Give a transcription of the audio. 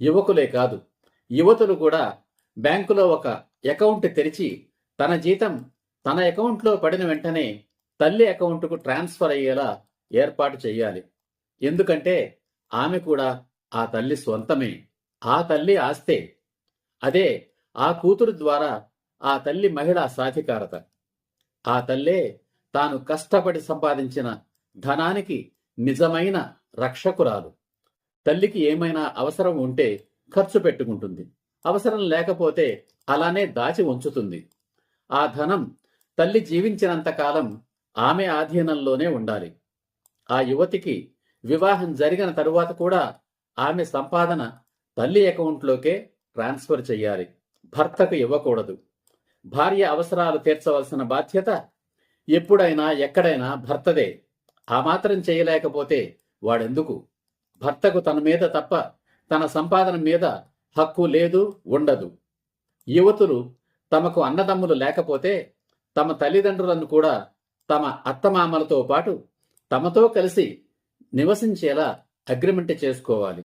యువకులే కాదు, యువతులు కూడా బ్యాంకులో ఒక అకౌంట్ తెరిచి తన జీతం తన అకౌంట్లో పడిన వెంటనే తల్లి అకౌంట్కు ట్రాన్స్ఫర్ అయ్యేలా ఏర్పాటు చేయాలి. ఎందుకంటే ఆమె కూడా ఆ తల్లి స్వంతమే, ఆ తల్లి ఆస్తే. అదే ఆ కూతురు ద్వారా ఆ తల్లి మహిళా సాధికారత. ఆ తల్లే తాను కష్టపడి సంపాదించిన ధనానికి నిజమైన రక్షకురాలు. తల్లికి ఏమైనా అవసరం ఉంటే ఖర్చు పెట్టుకుంటుంది, అవసరం లేకపోతే అలానే దాచి ఉంచుతుంది. ఆ ధనం తల్లి జీవించినంత కాలం ఆమె ఆధీనంలోనే ఉండాలి. ఆ యువతికి వివాహం జరిగిన తరువాత కూడా ఆమె సంపాదన తల్లి అకౌంట్లోకే ట్రాన్స్ఫర్ చేయాలి, భర్తకు ఇవ్వకూడదు. భార్య అవసరాలు తీర్చవలసిన బాధ్యత ఎప్పుడైనా ఎక్కడైనా భర్తదే. ఆ మాత్రం చేయలేకపోతే వాడెందుకు? భర్తకు తన మీద తప్ప తన సంపాదన మీద హక్కు లేదు, ఉండదు. యువతులు తమకు అన్నదమ్ములు లేకపోతే తమ తల్లిదండ్రులను కూడా తమ అత్తమామలతో పాటు తమతో కలిసి నివసించేలా అగ్రిమెంట్ చేసుకోవాలి.